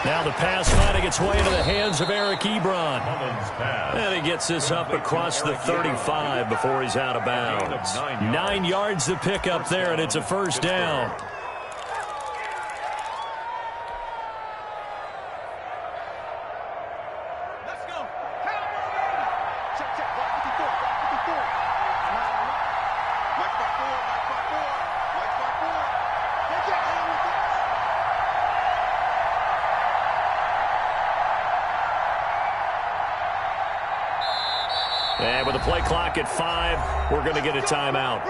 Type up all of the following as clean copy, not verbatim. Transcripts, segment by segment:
Now the pass finding its way into the hands of Eric Ebron. And he gets this up across the 35 before he's out of bounds. 9 yards to pick up there, and it's a first down. And with the play clock at 5, we're going to get a timeout.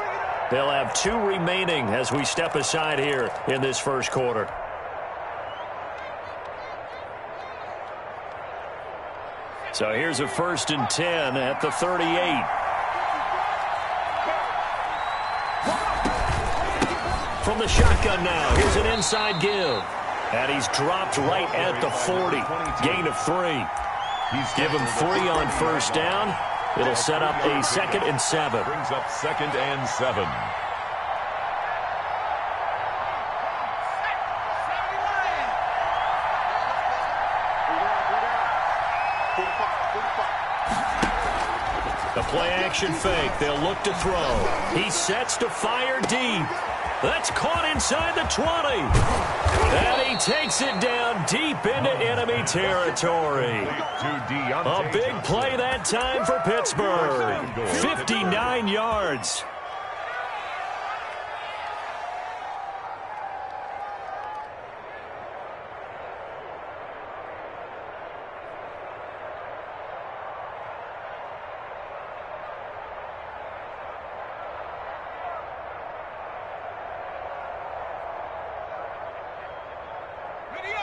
They'll have 2 remaining as we step aside here in this first quarter. So here's a 1st and 10 at the 38. From the shotgun now, here's an inside give. And he's dropped right at the 40. Gain of 3. Give him 3 on first down. It'll set up a 2nd and 7. Brings up 2nd and 7. The play-action fake. They'll look to throw. He sets to fire deep. That's caught inside the 20. And he takes it down deep into enemy territory. A big play that time for Pittsburgh. 59 yards.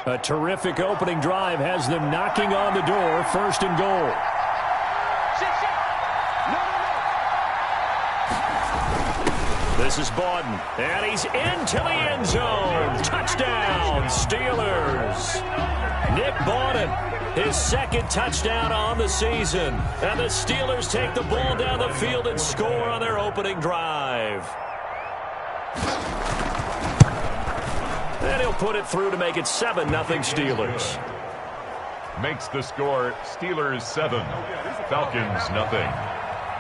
A terrific opening drive has them knocking on the door. 1st and goal. This is Bawden, and he's into the end zone. Touchdown, Steelers. Nick Bawden, his 2nd touchdown on the season. And the Steelers take the ball down the field and score on their opening drive. And he'll put it through to make it 7-0 Steelers. Makes the score Steelers 7, Falcons 0.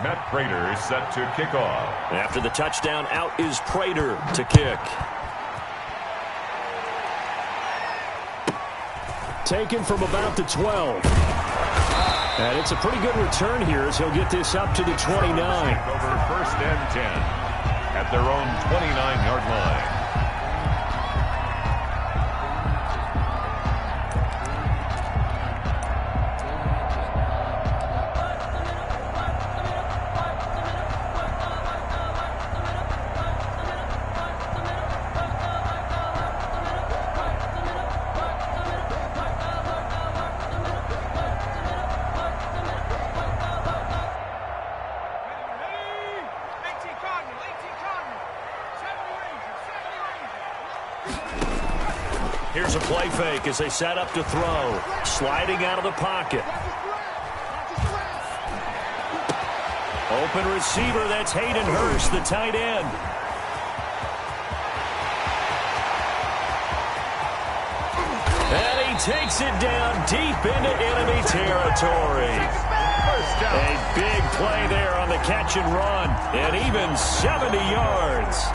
Matt Prater is set to kick off. After the touchdown, out is Prater to kick. Taken from about the 12. And it's a pretty good return here as he'll get this up to the 29. Over 1st and 10 at their own 29-yard line. Here's a play fake as they set up to throw. Sliding out of the pocket. Open receiver, that's Hayden Hurst, the tight end. And he takes it down deep into enemy territory. A big play there on the catch and run. And even 70 yards.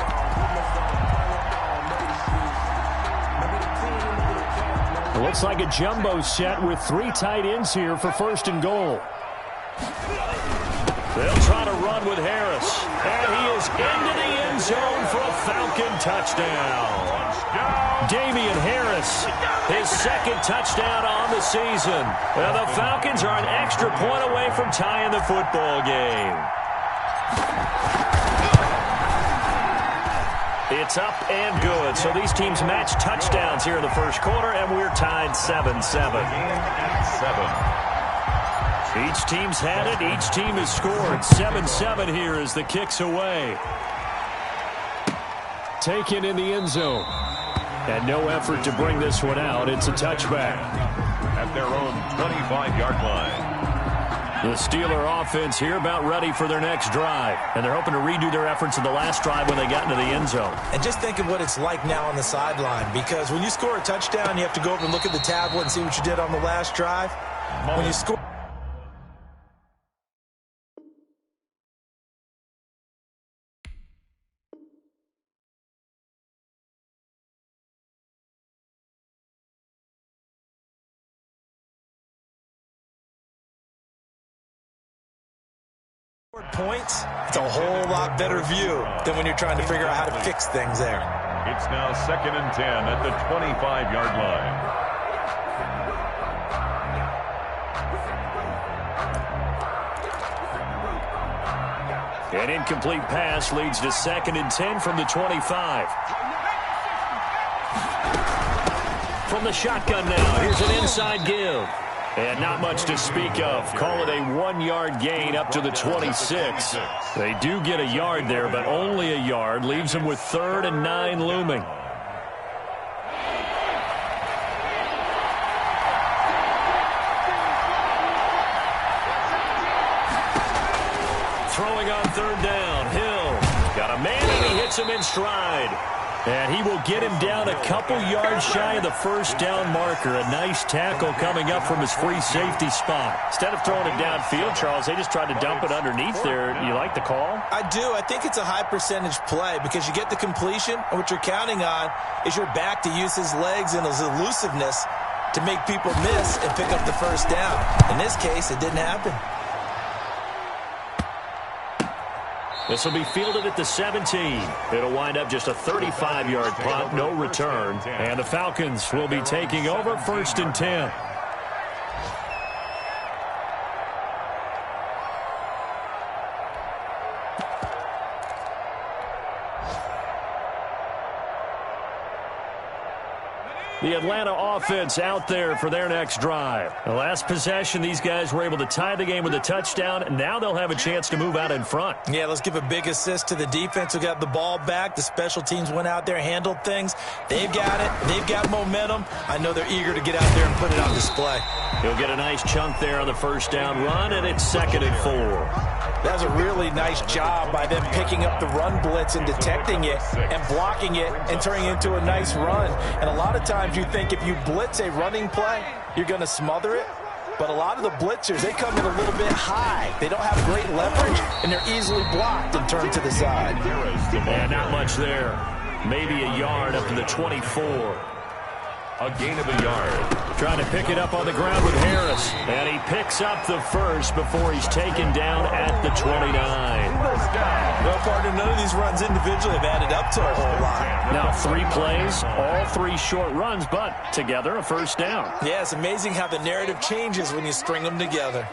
Looks like a jumbo set with 3 tight ends here for 1st and goal. They'll try to run with Harris. And he is into the end zone for a Falcon touchdown. Damian Harris, his 2nd touchdown on the season. And the Falcons are an extra point away from tying the football game. It's up and good. So these teams match touchdowns here in the first quarter, and we're tied 7-7. Each team's had it. Each team has scored. 7-7 here as the kick's away. taken in the end zone. And no effort to bring this one out. It's a touchback. At their own 25-yard line. The Steeler offense here about ready for their next drive. And they're hoping to redo their efforts in the last drive when they got into the end zone. And just think of what it's like now on the sideline. Because when you score a touchdown, you have to go over and look at the tablet and see what you did on the last drive. When you score... points, it's a whole lot better view than when you're trying to figure out how to fix things there. It's now 2nd and 10 at the 25-yard line. An incomplete pass leads to 2nd and 10 from the 25. From the shotgun now, here's an inside give. And not much to speak of. Call it a 1-yard gain up to the 26. They do get a yard there, but only a yard. Leaves them with 3rd and 9 looming. Throwing on 3rd down. Hill got a man, and he hits him in stride. And he will get him down a couple yards shy of the first down marker. A nice tackle coming up from his free safety spot. Instead of throwing it downfield, Charles, they just tried to dump it underneath there. You like the call? I do. I think it's a high percentage play because you get the completion, and what you're counting on is your back to use his legs and his elusiveness to make people miss and pick up the first down. In this case, it didn't happen. This will be fielded at the 17. It'll wind up just a 35-yard punt, no return. And the Falcons will be taking over 1st and 10. The Atlanta offense out there for their next drive. The last possession, these guys were able to tie the game with a touchdown, and now they'll have a chance to move out in front. Yeah, let's give a big assist to the defense who got the ball back. The special teams went out there, handled things. They've got it. They've got momentum. I know they're eager to get out there and put it on display. He'll get a nice chunk there on the first down run, and it's 2nd and 4. That was a really nice job by them picking up the run blitz and detecting it and blocking it and turning it into a nice run. And a lot of times you think if you blitz a running play, you're going to smother it. But a lot of the blitzers, they come in a little bit high. They don't have great leverage, and they're easily blocked and turned to the side. And not much there. Maybe a yard up to the 24. A gain of a yard. Trying to pick it up on the ground with Harris. And he picks up the first before he's taken down at the 29. Well, partner, none of these runs individually have added up to a whole lot. Now 3 plays, all 3 short runs, but together a first down. Yeah, it's amazing how the narrative changes when you string them together.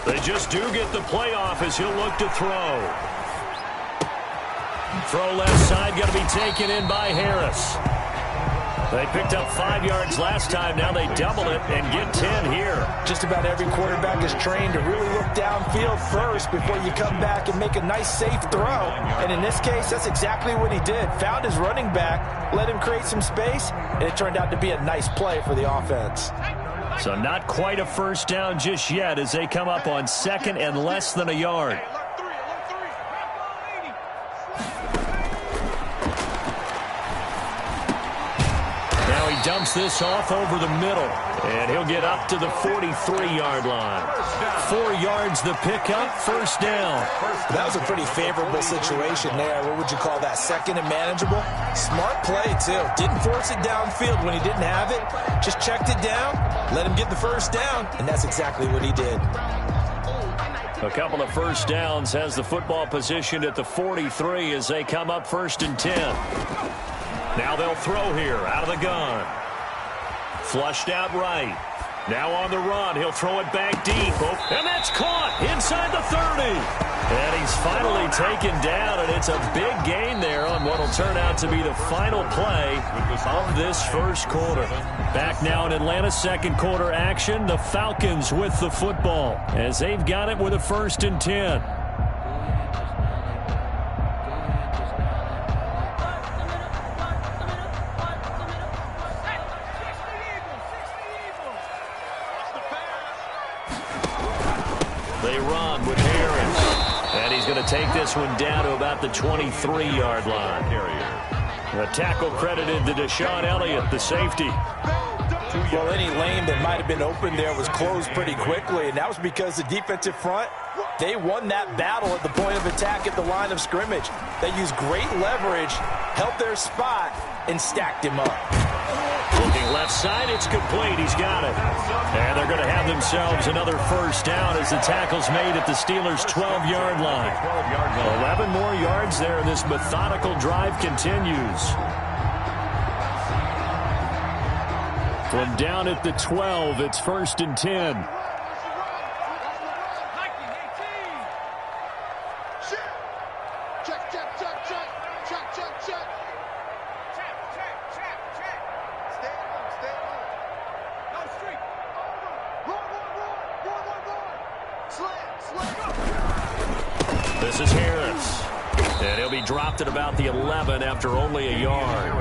They just do get the playoff as he'll look to throw. Throw left side, going to be taken in by Harris. They picked up 5 yards last time. Now they double it and get 10 here. Just about every quarterback is trained to really look downfield first before you come back and make a nice, safe throw. And in this case, that's exactly what he did. Found his running back, let him create some space, and it turned out to be a nice play for the offense. So not quite a first down just yet as they come up on 2nd and less than a yard. Now he dumps this off over the middle, and he'll get up to the 43-yard line. 4 yards the pickup, first down. That was a pretty favorable situation there. What would you call that, 2nd and manageable? Smart play, too. Didn't force it downfield when he didn't have it. Just checked it down, let him get the first down, and that's exactly what he did. A couple of first downs, has the football positioned at the 43 as they come up 1st and 10. Now they'll throw here out of the gun. Flushed out right. Now on the run, he'll throw it back deep. And that's caught inside the 30. And he's finally taken down, and it's a big gain there on on what will turn out to be the final play of this first quarter. Back now in Atlanta's second quarter action, the Falcons with the football as they've got it with a 1st and 10. They run with Harris. And he's going to take this one down to about the 23-yard line. A tackle credited to Deshaun Elliott, the safety. Well, any lane that might have been open there was closed pretty quickly, and that was because the defensive front, they won that battle at the point of attack at the line of scrimmage. They used great leverage, held their spot, and stacked him up. Looking left side, it's complete. He's got it. And they're going to have themselves another 1st down as the tackle's made at the Steelers' 12-yard line. 11 more yards there, and this methodical drive continues. From down at the 12, it's 1st and 10. This is Harris. And he'll be dropped at about the 11 after only a yard.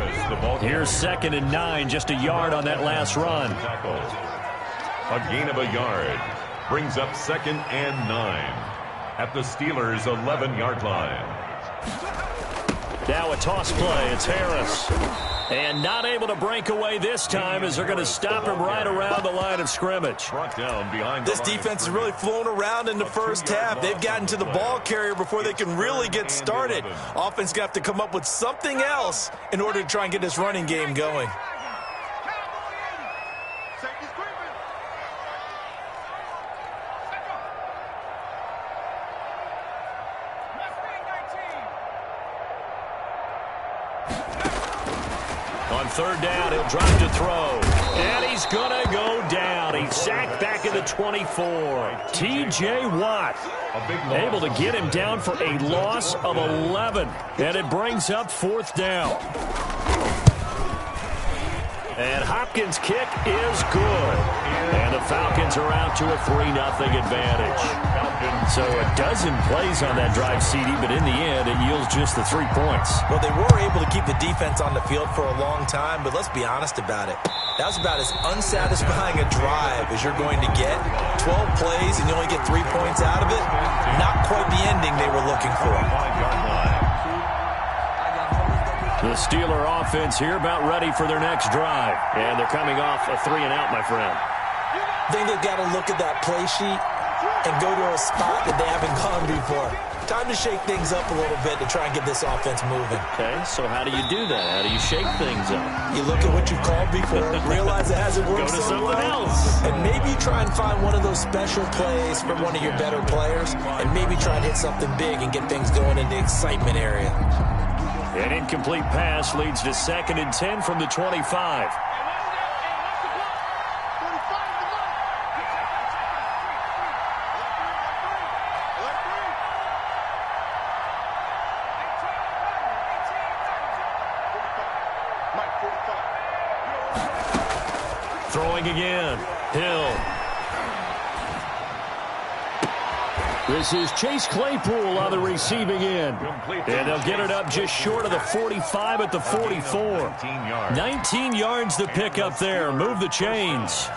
Here's 2nd and 9, just a yard on that last run. A gain of a yard brings up 2nd and 9 at the Steelers' 11-yard line. Now a toss play. It's Harris. And not able to break away this time as they're going to stop him right around the line of scrimmage. This defense has really flown around in the first half. They've gotten to the ball carrier before they can really get started. Offense got to come up with something else in order to try and get this running game going. On 3rd down, he'll drop to throw. And he's going to go down. He's sacked back at the 24. T.J. Watt able to get him down for a loss of 11. And it brings up 4th down. And Hopkins' kick is good. And the Falcons are out to a 3-0 advantage. So a dozen plays on that drive, CD, but in the end, it yields just the 3 points. Well, they were able to keep the defense on the field for a long time, but let's be honest about it. That was about as unsatisfying a drive as you're going to get. 12 plays and you only get 3 points out of it. Not quite the ending they were looking for. The Steeler offense here about ready for their next drive. And they're coming off a 3-and-out, my friend. I think they've got to look at that play sheet and go to a spot that they haven't gone before. Time to shake things up a little bit to try and get this offense moving. Okay, so how do you do that? How do you shake things up? You look at what you've called before, realize it hasn't worked so well, else. and maybe try and find one of those special plays from one of your better players, and maybe try and hit something big and get things going in the excitement area. An incomplete pass leads to 2nd and 10 from the 25. Throwing again. Hill. This is Chase Claypool on the receiving end. And they'll get it up just short of the 45 at the 44. 19 yards to pick up there. Move the chains.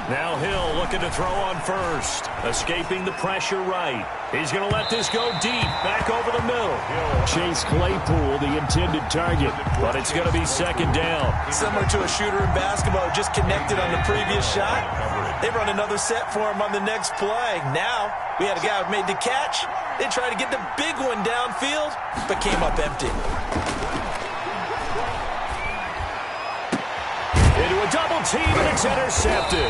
Now Hill looking to throw on first. Escaping the pressure right. He's going to let this go deep. Back over the middle. Chase Claypool, the intended target. But it's going to be 2nd down. Similar to a shooter in basketball who just connected on the previous shot. They run another set for him on the next play. Now we had a guy who made the catch. They tried to get the big one downfield, but came up empty. Into a double team, and it's intercepted.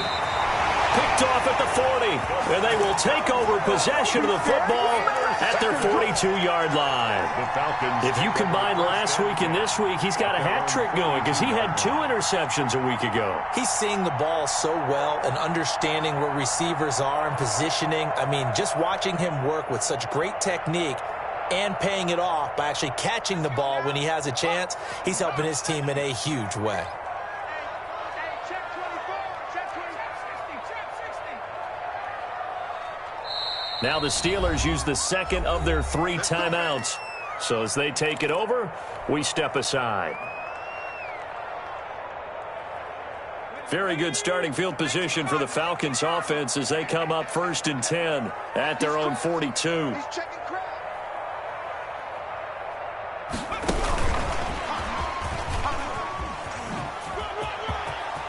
Picked off at the 40, and they will take over possession of the football at their 42-yard line. If you combine last week and this week, he's got a hat trick going because he had 2 interceptions a week ago. He's seeing the ball so well and understanding where receivers are and positioning. I mean, just watching him work with such great technique and paying it off by actually catching the ball when he has a chance, he's helping his team in a huge way. Now the Steelers use the second of their 3 timeouts. So as they take it over, we step aside. Very good starting field position for the Falcons offense as they come up 1st and 10 at their own 42.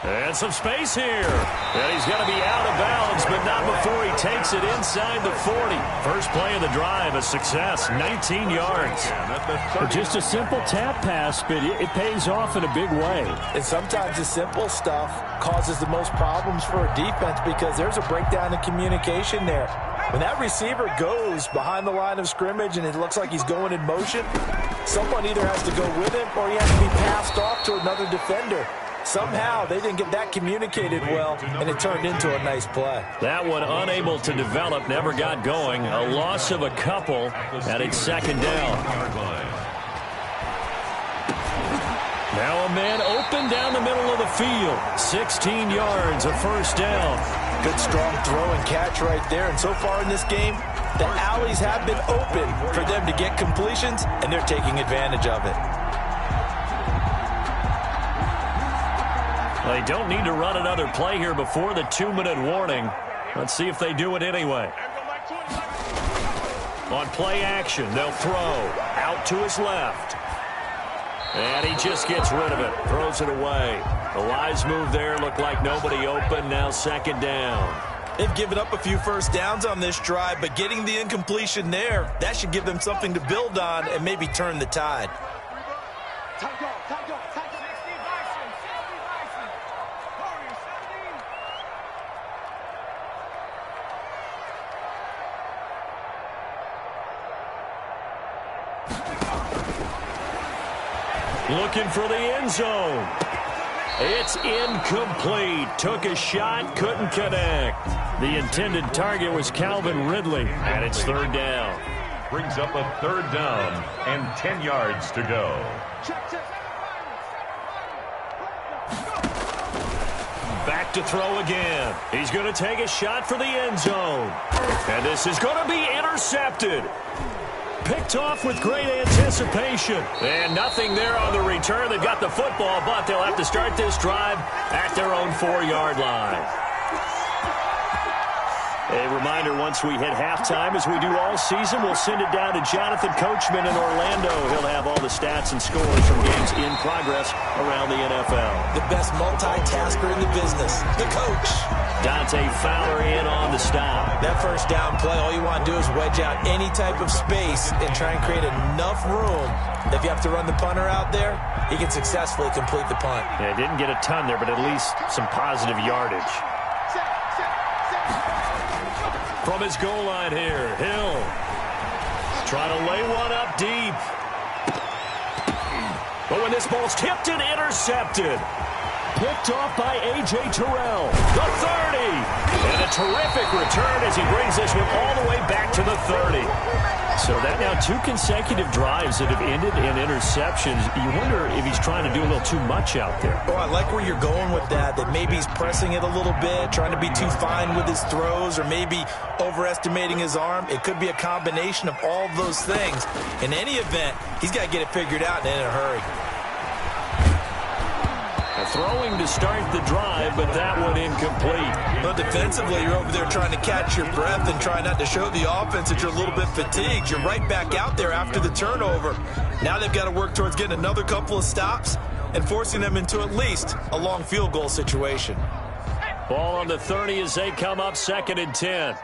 And some space here. And he's going to be out of bounds, but not before he takes it inside the 40. First play of the drive, a success, 19 yards. Just a simple tap pass, but it pays off in a big way. And sometimes the simple stuff causes the most problems for a defense because there's a breakdown in communication there. When that receiver goes behind the line of scrimmage and it looks like he's going in motion, someone either has to go with him or he has to be passed off to another defender. Somehow they didn't get that communicated well, and it turned into a nice play. That one unable to develop, never got going. A loss of a couple, and it's 2nd down. Now a man open down the middle of the field. 16 yards, a 1st down. Good strong throw and catch right there. And so far in this game, the alleys have been open for them to get completions, and they're taking advantage of it. They don't need to run another play here before the 2-minute warning. Let's see if they do it anyway. On play action, they'll throw out to his left. And he just gets rid of it, throws it away. The wise move there, looked like nobody open, now 2nd down. They've given up a few first downs on this drive, but getting the incompletion there, that should give them something to build on and maybe turn the tide. Looking for the end zone. It's incomplete. Took a shot, couldn't connect. The intended target was Calvin Ridley, and it's 3rd down. Brings up a 3rd down and 10 yards to go. Back to throw again. He's going to take a shot for the end zone. And this is going to be intercepted. Picked off with great anticipation. And nothing there on the return. They've got the football, but they'll have to start this drive at their own 4-yard line. A reminder, once we hit halftime, as we do all season, we'll send it down to Jonathan Coachman in Orlando. He'll have all the stats and scores from games in progress around the NFL. The best multitasker in the business, the coach. Dante Fowler in on the stop. That first down play, all you want to do is wedge out any type of space and try and create enough room. If you have to run the punter out there, he can successfully complete the punt. Yeah, didn't get a ton there, but at least some positive yardage. From his goal line here, Hill. Trying to lay one up deep. But when this ball's tipped and intercepted. Picked off by A.J. Terrell. The 30. And a terrific return as he brings this one all the way back to the 30. So that now 2 consecutive drives that have ended in interceptions. You wonder if he's trying to do a little too much out there. Oh, I like where you're going with that maybe he's pressing it a little bit, trying to be too fine with his throws, or maybe overestimating his arm. It could be a combination of all of those things. In any event, he's got to get it figured out and in a hurry. Throwing to start the drive, but that one incomplete. But defensively, you're over there trying to catch your breath and try not to show the offense that you're a little bit fatigued. You're right back out there after the turnover. Now they've got to work towards getting another couple of stops and forcing them into at least a long field goal situation. Ball on the 30 as they come up 2nd and 10.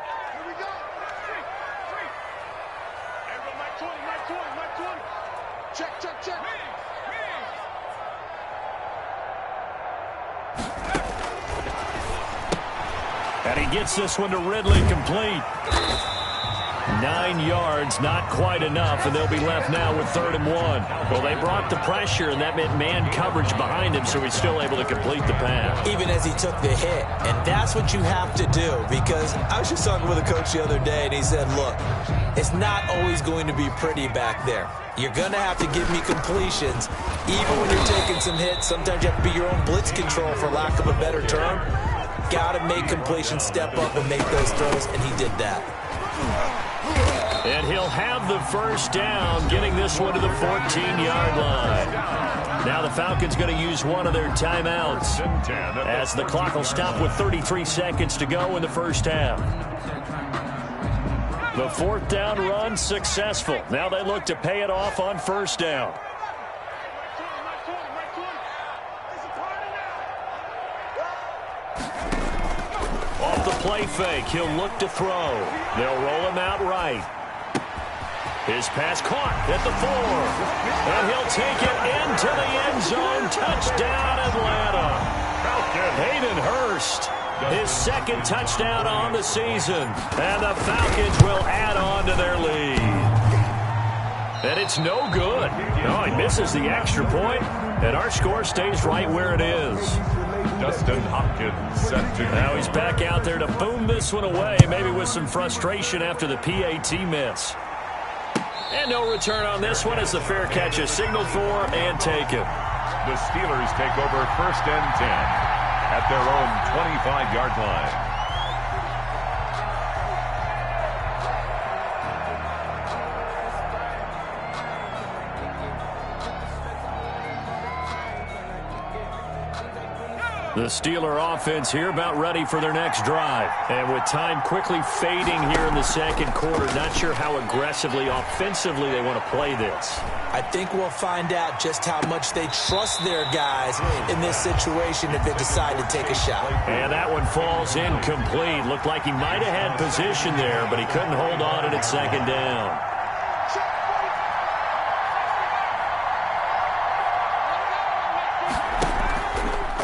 And And he gets this one to Ridley, complete. 9 yards, not quite enough, and they'll be left now with 3rd and 1. Well, they brought the pressure, and that meant man coverage behind him, so he's still able to complete the pass. Even as he took the hit, and that's what you have to do, because I was just talking with a coach the other day, and he said, look, it's not always going to be pretty back there. You're going to have to give me completions, even when you're taking some hits. Sometimes you have to be your own blitz control, for lack of a better term. Got to make completions, step up, and make those throws, and he did that. And he'll have the first down, getting this one to the 14-yard line. Now the Falcons going to use one of their timeouts, as the clock will stop with 33 seconds to go in the first half. The 4th down run successful. Now they look to pay it off on 1st down. Off the play fake, he'll look to throw. They'll roll him out right. His pass caught at the 4. And he'll take it into the end zone. Touchdown, Atlanta. Hayden Hurst, his 2nd touchdown on the season. And the Falcons will add on to their lead. And it's no good. No, he misses the extra point, and our score stays right where it is. Dustin Hopkins set to. Now he's back out there to boom this one away, maybe with some frustration after the PAT miss. And no return on this one as the fair catch is signaled for and taken. The Steelers take over 1st and 10 at their own 25-yard line. The Steeler offense here about ready for their next drive. And with time quickly fading here in the 2nd quarter, not sure how aggressively, offensively they want to play this. I think we'll find out just how much they trust their guys in this situation if they decide to take a shot. And that one falls incomplete. Looked like he might have had position there, but he couldn't hold on at 2nd down.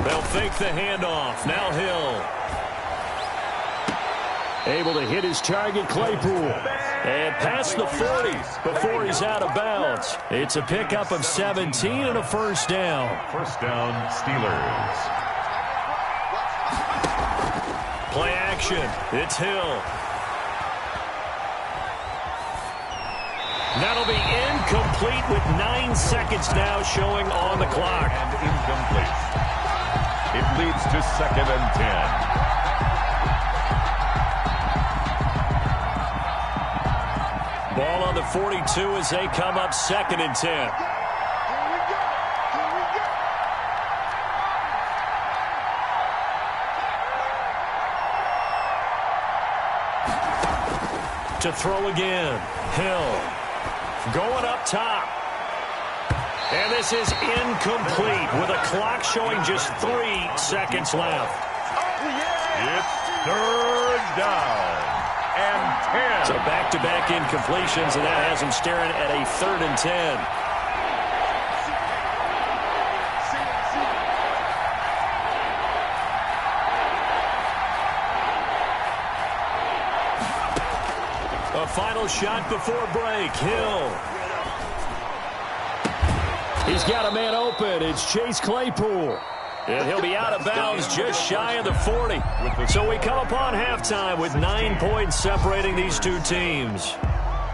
They'll fake the handoff. Now Hill. Able to hit his target, Claypool. And past the 40 before he's out of bounds. It's a pickup of 17 and a 1st down. 1st down, Steelers. Play action. It's Hill. That'll be incomplete with 9 seconds now showing on the clock. And incomplete. It leads to 2nd and 10. Ball on the 42 as they come up 2nd and 10. To throw again. Hill. Going up top. And this is incomplete with a clock showing just 3 seconds left. It's 3rd down and 10. So back-to-back incompletions, and that has him staring at a 3rd and 10. A final shot before break. Hill. He's got a man open. It's Chase Claypool. And he'll be out of bounds just shy of the 40. So we come upon halftime with 9 points separating these two teams.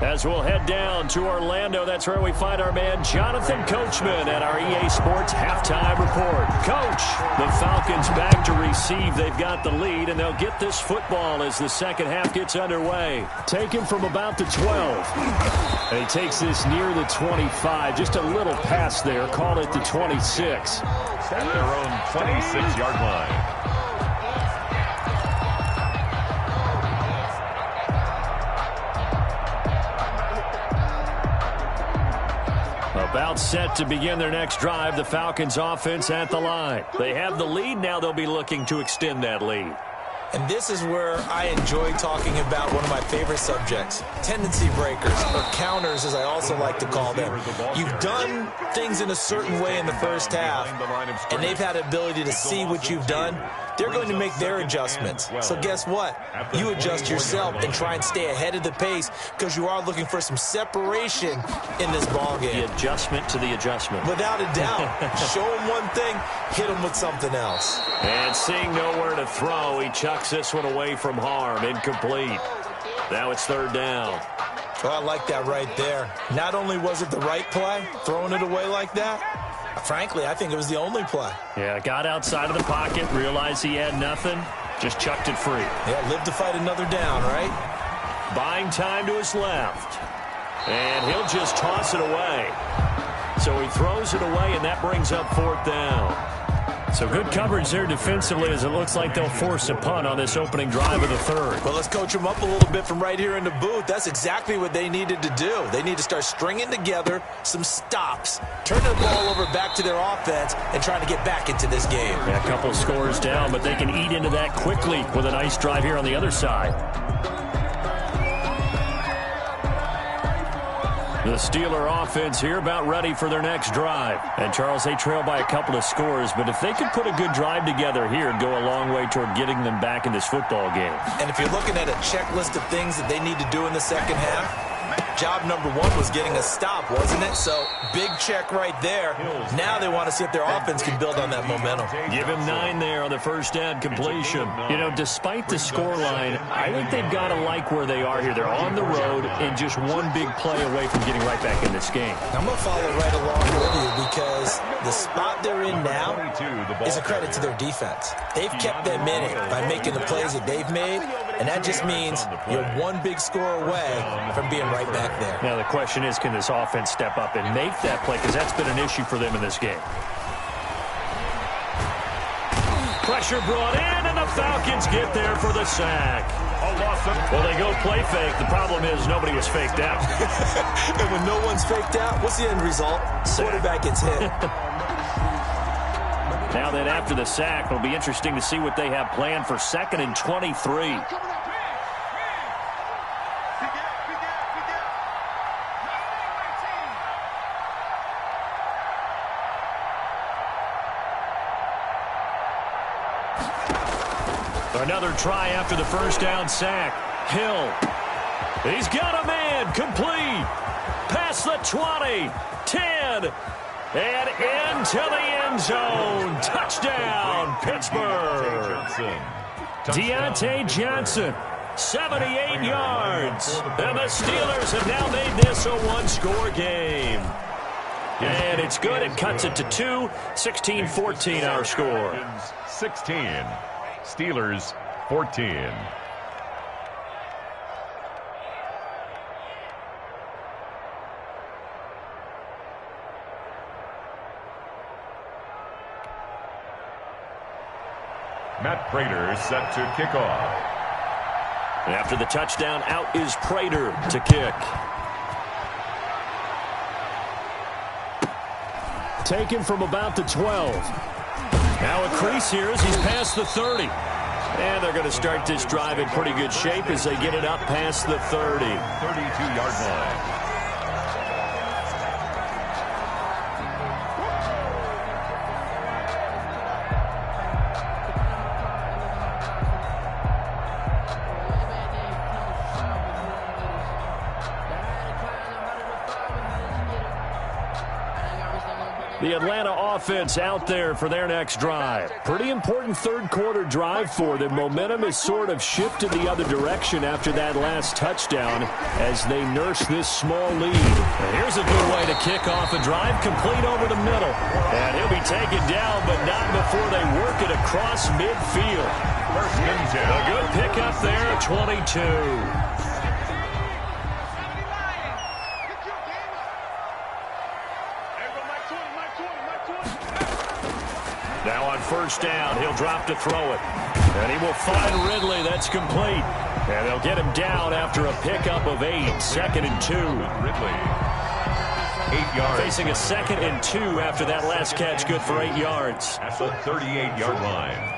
As we'll head down to Orlando, that's where we find our man Jonathan Coachman at our EA Sports Halftime Report. Coach, the Falcons back to receive. They've got the lead, and they'll get this football as the 2nd half gets underway. Taken from about the 12. And he takes this near the 25. Just a little pass there. Call it the 26. At their own 26-yard line. About set to begin their next drive, the Falcons offense at the line. They have the lead. Now they'll be looking to extend that lead. And this is where I enjoy talking about one of my favorite subjects, tendency breakers, or counters as I also like to call them. You've done things in a certain way in the first half, and they've had the ability to see what you've done, they're going to make their adjustments. So guess what? You adjust yourself and try and stay ahead of the pace because you are looking for some separation in this ball game. The adjustment to the adjustment. Without a doubt. Show him one thing, hit him with something else. And seeing nowhere to throw, he chucks this one away from harm. Incomplete. Now it's third down. Oh, I like that right there. Not only was it the right play, throwing it away like that, frankly, I think it was the only play. Yeah, got outside of the pocket, realized he had nothing, just chucked it free. Yeah, live to fight another down, right? Buying time to his left. And he'll just toss it away. So he throws it away, and that brings up fourth down. So good coverage there defensively as it looks like they'll force a punt on this opening drive of the third. Well, let's coach them up a little bit from right here in the booth. That's exactly what they needed to do. They need to start stringing together some stops, turning the ball over back to their offense, and trying to get back into this game. Yeah, a couple scores down, but they can eat into that quickly with a nice drive here on the other side. The Steeler offense here about ready for their next drive. And, Charles, they trail by a couple of scores, but if they could put a good drive together here, it'd go a long way toward getting them back in this football game. And if you're looking at a checklist of things that they need to do in the second half, job number one was getting a stop, wasn't it? So, big check right there. Now they want to see if their offense can build on that momentum. Give him 9 there on the first down completion. You know, despite the scoreline, I think they've got to like where they are here. They're on the road and just one big play away from getting right back in this game. I'm going to follow right along with you because the spot they're in now is a credit to their defense. They've kept them in it by making the plays that they've made, and that just means you're one big score away from being right back there. Now the question is, can this offense step up and make that play? Because that's been an issue for them in this game. Pressure brought in, and the Falcons get there for the sack. Well, they go play fake. The problem is nobody was faked out. And when no one's faked out, what's the end result? Quarterback gets hit. Now that after the sack, it'll be interesting to see what they have planned for 2nd and 23. Another try after the first down sack. Hill. He's got a man. Complete. Past the 20. 10. And into the end zone. Touchdown, Pittsburgh. Deontay Johnson. 78 yards. And the Steelers have now made this a one-score game. And it's good. It cuts it to 2. 16-14 our score. 16. Steelers 14. Matt Prater set to kick off. After the touchdown, out is Prater to kick. Taken from about the 12. Now a crease here as he's past the 30. And they're going to start this drive in pretty good shape as they get it up past the 30. 32-yard line. The Atlanta offense out there for their next drive. Pretty important third-quarter drive for them. Momentum has sort of shifted the other direction after that last touchdown as they nurse this small lead. And here's a good way to kick off a drive, complete over the middle. And he'll be taken down, but not before they work it across midfield. A good pickup there at 22. Now on first down, he'll drop to throw it. And he will find Ridley. That's complete. And they'll get him down after a pickup of 8. 2nd and 2. Ridley. 8 yards. Facing a 2nd and 2 after that last catch. Good for 8 yards. At the 38-yard line.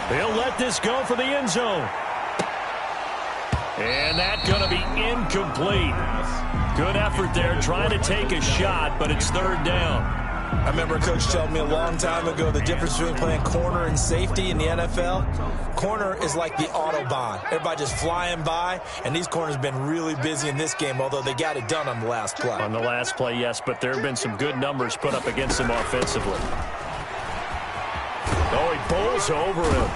He'll let this go for the end zone. And that's going to be incomplete. Good effort there trying to take a shot, but it's third down. I remember a coach telling me a long time ago the difference between playing corner and safety in the NFL. Corner is like the Autobahn. Everybody just flying by, and these corners have been really busy in this game, although they got it done on the last play. On the last play, yes, but there have been some good numbers put up against them offensively. Oh, he bowls over him.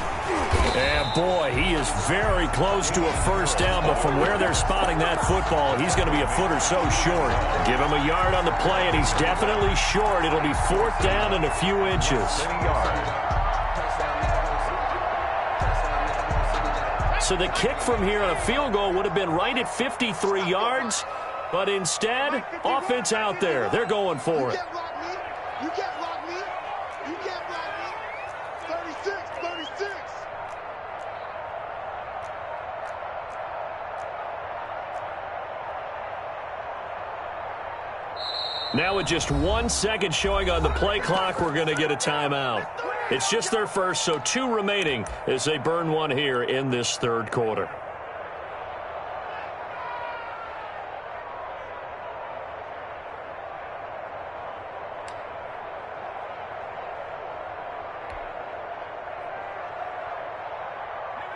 And, boy, he is very close to a first down, but from where they're spotting that football, he's going to be a foot or so short. Give him a yard on the play, and he's definitely short. It'll be fourth down and a few inches. So the kick from here on a field goal would have been right at 53 yards, but instead, offense out there. They're going for it. You can't block me. You can't block me. 36, 36. Now with just 1 second showing on the play clock, we're going to get a timeout. It's just their first, so 2 remaining as they burn one here in this third quarter.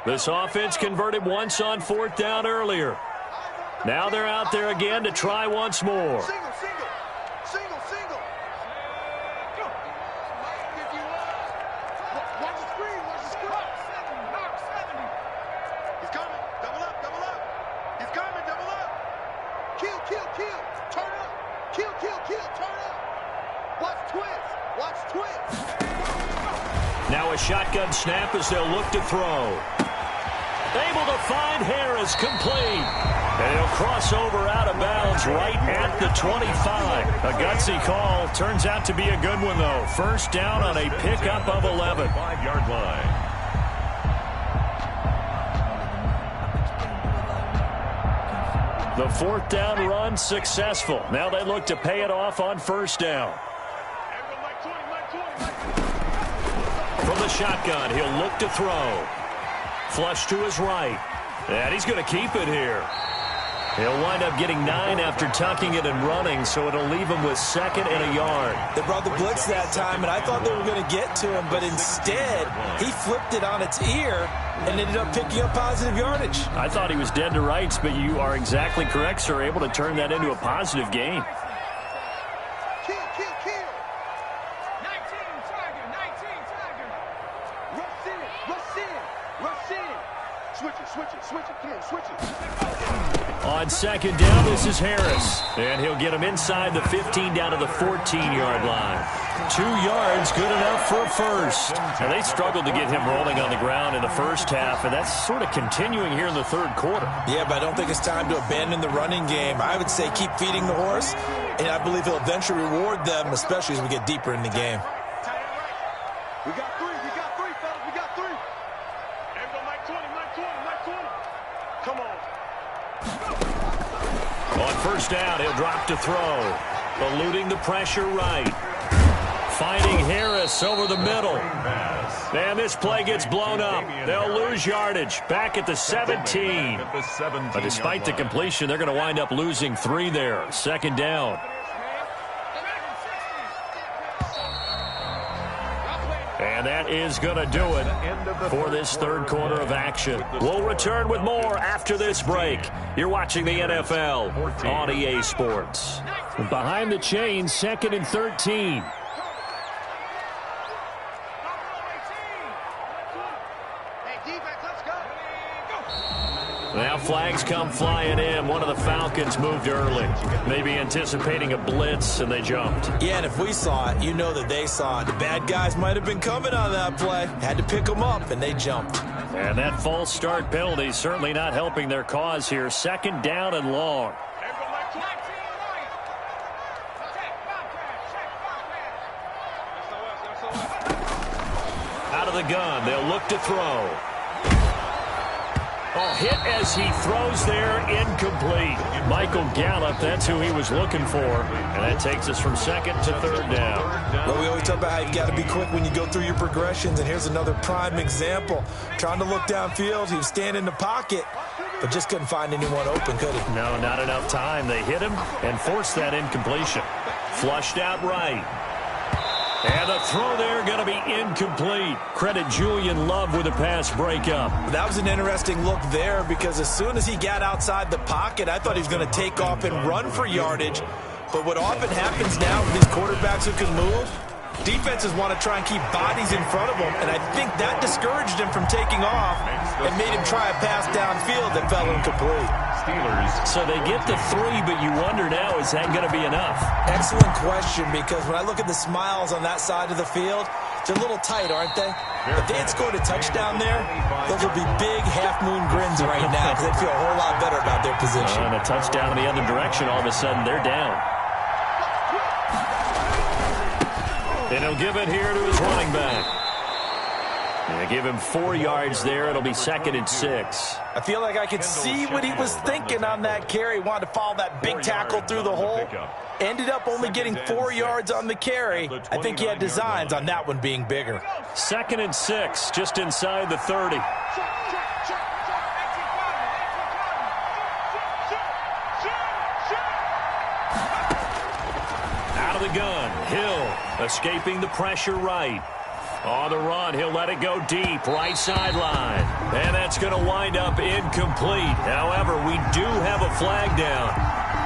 This offense converted once on fourth down earlier. Now they're out there again to try once more. Single, single. Single, single. Watch the screen, watch the screen. Knock 70. He's coming. Double up, double up. He's coming, double up. Kill, kill, kill. Turn up. Kill, kill, kill. Turn up. Watch twist. Watch twist. Now a shotgun snap as they'll look to throw. Able to find Harris, complete. And he'll cross over out of bounds right at the 25. A gutsy call. Turns out to be a good one, though. First down on a pickup of 11. 5-yard line. The fourth down run successful. Now they look to pay it off on first down. From the shotgun, he'll look to throw. Flush to his right. And he's going to keep it here. He'll wind up getting 9 after tucking it and running, so it'll leave him with second and a yard. They brought the blitz that time, and I thought they were going to get to him, but instead, he flipped it on its ear and ended up picking up positive yardage. I thought he was dead to rights, but you are exactly correct, sir. Able to turn that into a positive gain. Kill, kill, kill. 19 Tiger, 19 Tiger. Rush in, rush in, rush in. Switch it, switch it, switch it. Come on, switch it. On second down, this is Harris. And he'll get him inside the 15 down to the 14-yard line. 2 yards, good enough for a first. And they struggled to get him rolling on the ground in the first half, and that's sort of continuing here in the third quarter. Yeah, but I don't think it's time to abandon the running game. I would say keep feeding the horse, and I believe he'll eventually reward them, especially as we get deeper in the game. We got three, fellas, we got 3. Everybody, Mike 20, Mike 20, Mike 20. Come on. On first down, he'll drop to throw. Eluding the pressure right. Finding Harris over the middle. And this play gets blown up. They'll lose yardage. Back at the 17. But despite the completion, they're going to wind up losing 3 there. Second down. And that is going to do it for this third quarter of action. We'll return with more after this break. You're watching the NFL on EA Sports. Behind the chains, second and 13. Now flags come flying in. One of the Falcons moved early. Maybe anticipating a blitz, and they jumped. Yeah, and if we saw it, you know that they saw it. The bad guys might have been coming on that play. Had to pick them up, and they jumped. And that false start penalty certainly not helping their cause here. Second down and long. Out of the gun, they'll look to throw. Oh, hit as he throws there, incomplete. Michael Gallup, that's who he was looking for. And that takes us from second to third down. Well, we always talk about how you got to be quick when you go through your progressions, and here's another prime example. Trying to look downfield, he was standing in the pocket, but just couldn't find anyone open, could he? No, not enough time. They hit him and forced that incompletion. Flushed out right. And the throw there going to be incomplete. Credit Julian Love with a pass breakup. That was an interesting look there because as soon as he got outside the pocket, I thought he was going to take off and run for yardage. But what often happens now with these quarterbacks who can move, defenses want to try and keep bodies in front of them, and I think that discouraged him from taking off and made him try a pass downfield that fell incomplete. Steelers. So they get to 3, but you wonder now, is that going to be enough? Excellent question, because when I look at the smiles on that side of the field, they're a little tight, aren't they? If they had scored a touchdown there, those would be big half-moon grins right now because they'd feel a whole lot better about their position. And a touchdown in the other direction, all of a sudden they're down. And he'll give it here to his running back. And give him 4 yards there. It'll be 2nd and 6. I feel like I could see what he was thinking on that carry. Wanted to follow that big tackle through the hole. Ended up only getting 4 yards on the carry. I think he had designs on that one being bigger. 2nd and 6, just inside the 30. Out of the gun, Hill escaping the pressure right. On the run, he'll let it go deep, right sideline. And that's going to wind up incomplete. However, we do have a flag down.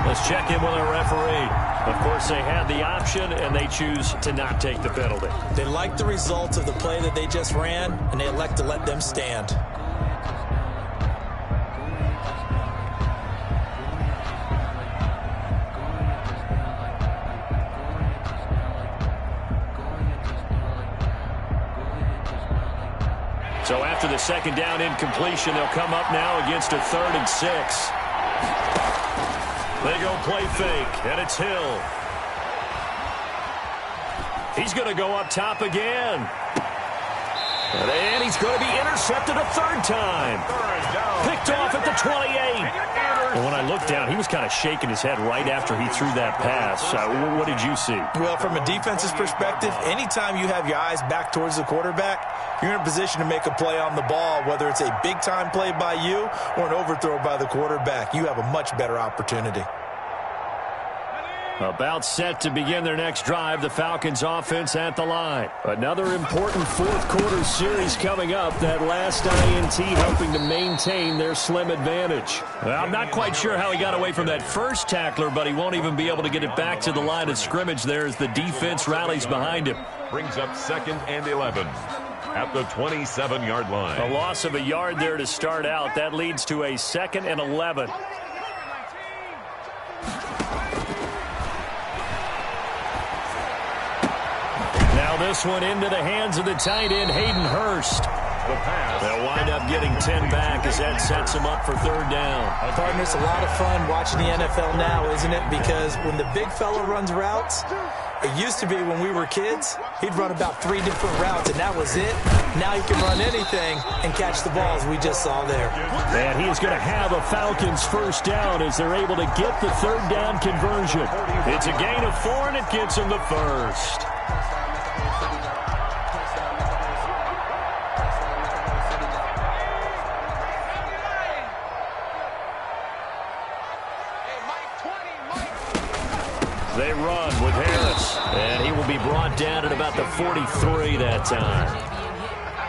Let's check in with our referee. Of course, they had the option, and they choose to not take the penalty. They like the results of the play that they just ran, and they elect to let them stand. So after the second down incompletion, they'll come up now against a 3rd and 6. They go play fake, and it's Hill. He's going to go up top again. And he's going to be intercepted a 3rd time. Picked off at the 28. And when I looked down, he was kind of shaking his head right after he threw that pass. What did you see? Well, from a defense's perspective, anytime you have your eyes back towards the quarterback, you're in a position to make a play on the ball, whether it's a big-time play by you or an overthrow by the quarterback. You have a much better opportunity. About set to begin their next drive, the Falcons offense at the line. Another important 4th quarter series coming up. That last INT helping to maintain their slim advantage. Well, I'm not quite sure how he got away from that first tackler, but he won't even be able to get it back to the line of scrimmage there as the defense rallies behind him. Brings up 2nd and 11 at the 27-yard line. A loss of a yard there to start out. That leads to a 2nd and 11. Now this one into the hands of the tight end, Hayden Hurst. The pass. They'll wind up getting 10 back as that sets them up for 3rd down. Partner, it's a lot of fun watching the NFL now, isn't it? Because when the big fella runs routes, it used to be when we were kids, he'd run about 3 different routes, and that was it. Now he can run anything and catch the balls we just saw there. And he is going to have a Falcons 1st down as they're able to get the 3rd down conversion. It's a gain of 4, and it gets them the 1st. They run with Harris, and he will be brought down at about the 43 that time.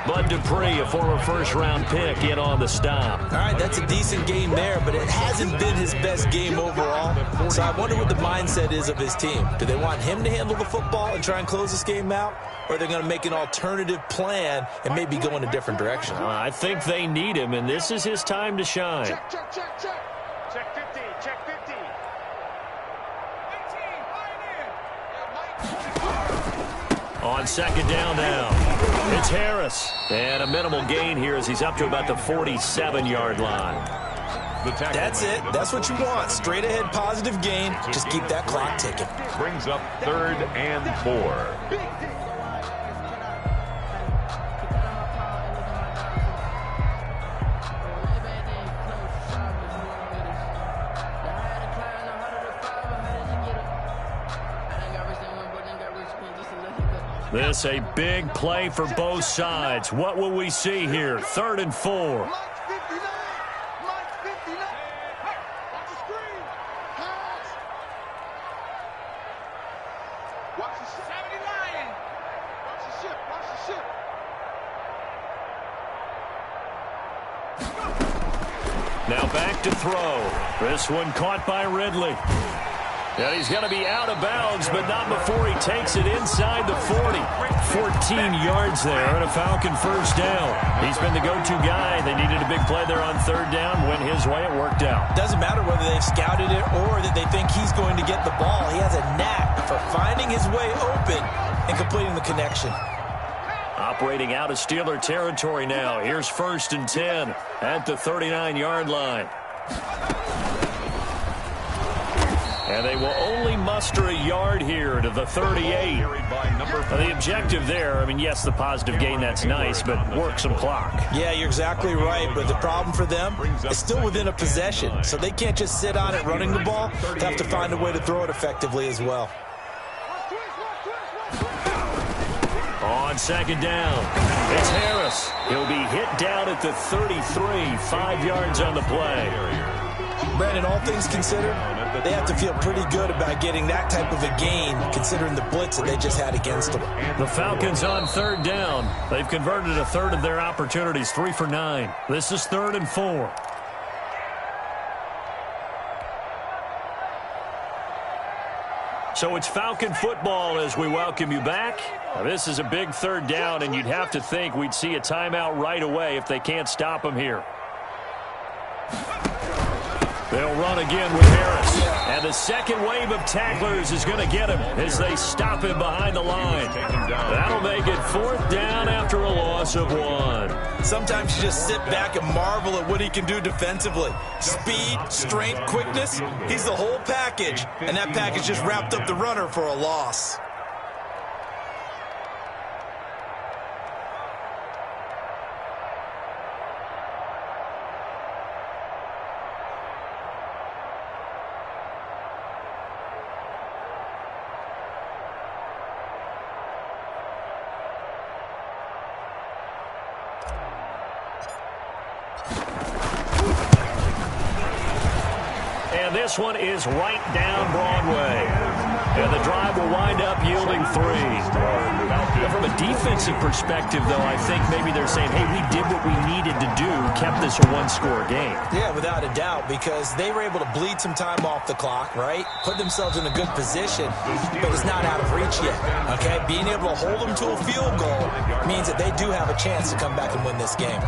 Bud Dupree, a former first-round pick, in on the stop. All right, that's a decent game there, but it hasn't been his best game overall. So I wonder what the mindset is of his team. Do they want him to handle the football and try and close this game out? Or are they going to make an alternative plan and maybe go in a different direction? I think they need him, and this is his time to shine. Check, check, check, check. Check 50, check 50. 18, On 2nd down now, it's Harris. And a minimal gain here as he's up to about the 47-yard line. That's it. That's what you want. Straight ahead positive gain. Just keep that clock ticking. Brings up 3rd and 4. This a big play for both sides. What will we see here? 3rd and 4. Mike 59. Mike 59. Watch the screen. Pass. Watch the ship. 79. Watch the ship. Watch the ship. Now back to throw. This one caught by Ridley. And he's going to be out of bounds, but not before he takes it inside the 40. 14 yards there and a Falcon first down. He's been the go-to guy. They needed a big play there on 3rd down. Went his way, it worked out. Doesn't matter whether they've scouted it or that they think he's going to get the ball. He has a knack for finding his way open and completing the connection. Operating out of Steeler territory now. Here's 1st and 10 at the 39-yard line. And they will only muster a yard here to the 38. The objective there, I mean, yes, the positive gain, that's nice, but work some clock. Yeah, you're exactly right, but the problem for them is still within a possession, so they can't just sit on it running the ball. They have to find a way to throw it effectively as well. On 2nd down, it's Harris. He'll be hit down at the 33, 5 yards on the play. Brandon, all things considered, they have to feel pretty good about getting that type of a gain, considering the blitz that they just had against them. The Falcons on 3rd down. They've converted a third of their opportunities, 3 for 9. This is 3rd and 4. So it's Falcon football as we welcome you back. Now, this is a big 3rd down, and you'd have to think we'd see a timeout right away if they can't stop them here. They'll run again with Harris. And the second wave of tacklers is going to get him as they stop him behind the line. That'll make it 4th down after a loss of 1. Sometimes you just sit back and marvel at what he can do defensively. Speed, strength, quickness, he's the whole package. And that package just wrapped up the runner for a loss. This one is right down Broadway. And the drive will wind up yielding 3. From a defensive perspective, though, I think maybe they're saying, hey, we did what we needed to do, kept this a 1-score game. Yeah, without a doubt, because they were able to bleed some time off the clock, right? Put themselves in a good position, but it's not out of reach yet, okay? Being able to hold them to a field goal means that they do have a chance to come back and win this game.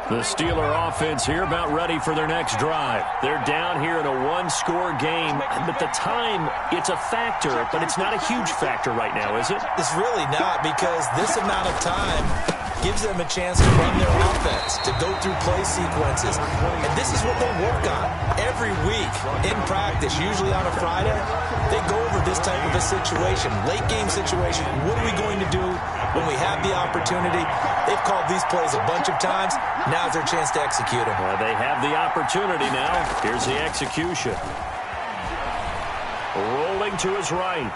The Steeler offense here about ready for their next drive. They're down here in a 1-score game, but the time, it's a factor, but it's not a huge factor right now, is it? It's really not, because this amount of time gives them a chance to run their offense, to go through play sequences. And this is what they'll work on every week in practice, usually on a Friday. They go over this type of a situation, late game situation. What are we going to do when we have the opportunity? They've called these plays a bunch of times. Now's their chance to execute them. Well, they have the opportunity now. Here's the execution. Rolling to his right.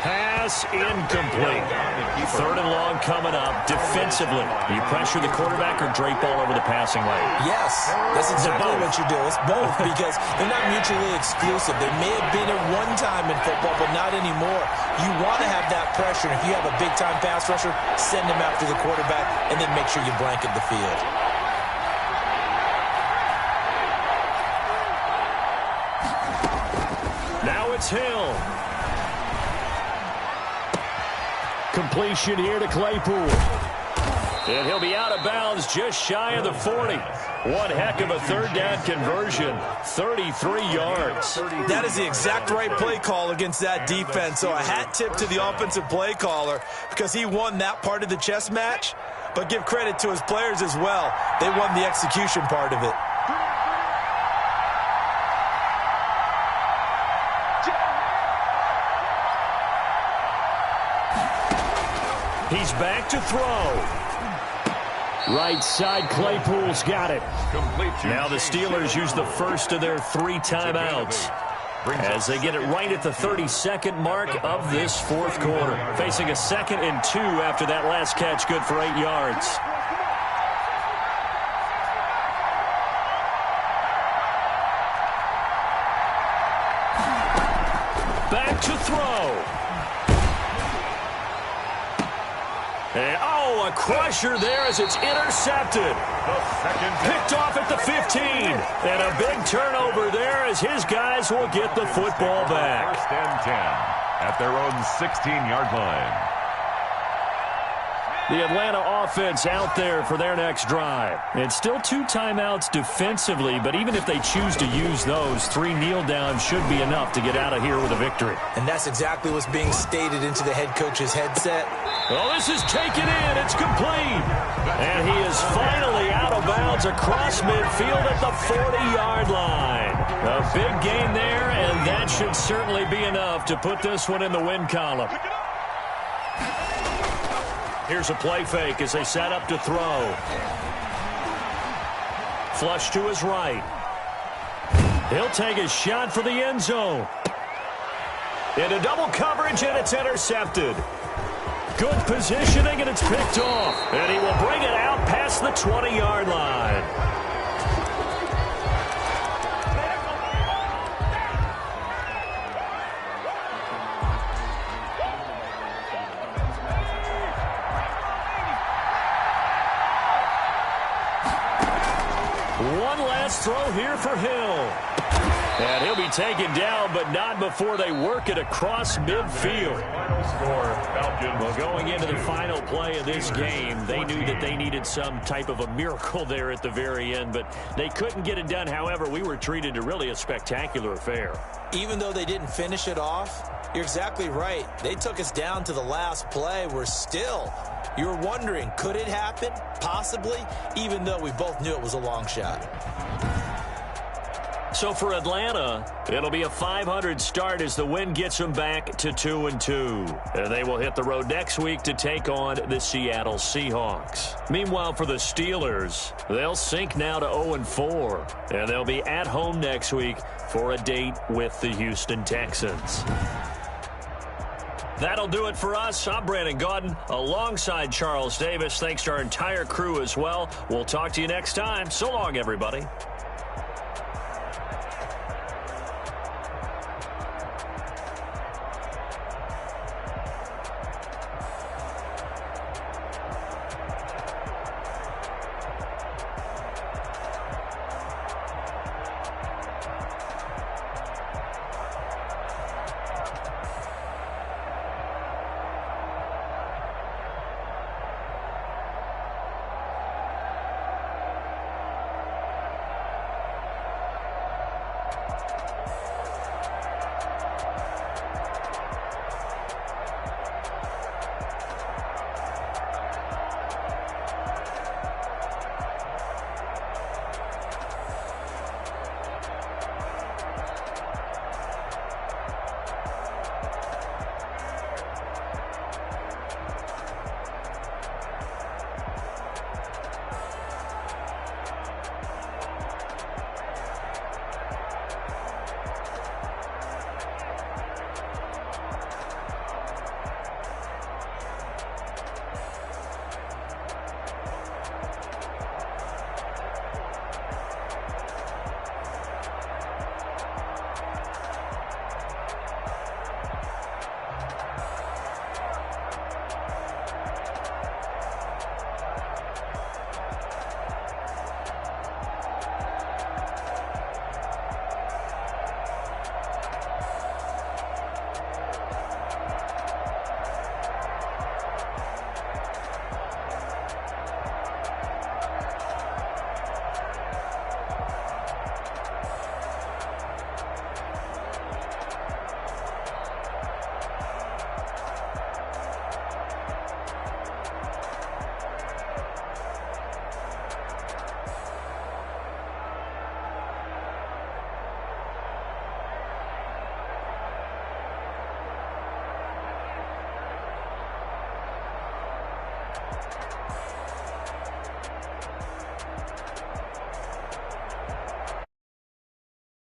Pass incomplete. 3rd and long coming up defensively. You pressure the quarterback or drape all over the passing lane? Yes, that's exactly what you do. It's both, because they're not mutually exclusive. They may have been at one time in football, but not anymore. You want to have that pressure. If you have a big-time pass rusher, send him after the quarterback, and then make sure you blanket the field. Now it's Hill. Completion here to Claypool. And he'll be out of bounds just shy of the 40. One heck of a 3rd down conversion. 33 yards. That is the exact right play call against that defense. So a hat tip to the offensive play caller, because he won that part of the chess match. but give credit to his players as well. They won the execution part of it. He's back to throw. Right side, Claypool's got it. Now the Steelers use the first of their 3 timeouts as they get it right at the 32nd mark of this fourth quarter. Facing a 2nd and 2 after that last catch, good for 8 yards. Back to throw. And, a crusher there as it's intercepted. Picked off at the 15. And a big turnover there as his guys will get the football back. 1st and 10 at their own 16-yard line. The Atlanta offense out there for their next drive. It's still 2 timeouts defensively, but even if they choose to use those, 3 kneel downs should be enough to get out of here with a victory. And that's exactly what's being stated into the head coach's headset. Well, this is taken in. It's complete. And he is finally out of bounds across midfield at the 40-yard line. A big gain there, and that should certainly be enough to put this one in the win column. Here's a play fake as they set up to throw. Flush to his right. He'll take a shot for the end zone. Into double coverage, and it's intercepted. Good positioning, and it's picked off. And he will bring it out past the 20-yard line. One last throw here for Hill. And he'll be taken down, but not before they work it across midfield. Final score, Falcons. Well, going into the final play of this game, they knew that they needed some type of a miracle there at the very end, but they couldn't get it done. However, we were treated to really a spectacular affair. Even though they didn't finish it off, you're exactly right. They took us down to the last play. You're wondering, could it happen? Possibly, even though we both knew it was a long shot. So for Atlanta, it'll be a 500 start as the win gets them back to 2-2. And they will hit the road next week to take on the Seattle Seahawks. Meanwhile, for the Steelers, they'll sink now to 0-4. And they'll be at home next week for a date with the Houston Texans. That'll do it for us. I'm Brandon Gaudin alongside Charles Davis. Thanks to our entire crew as well. We'll talk to you next time. So long, everybody.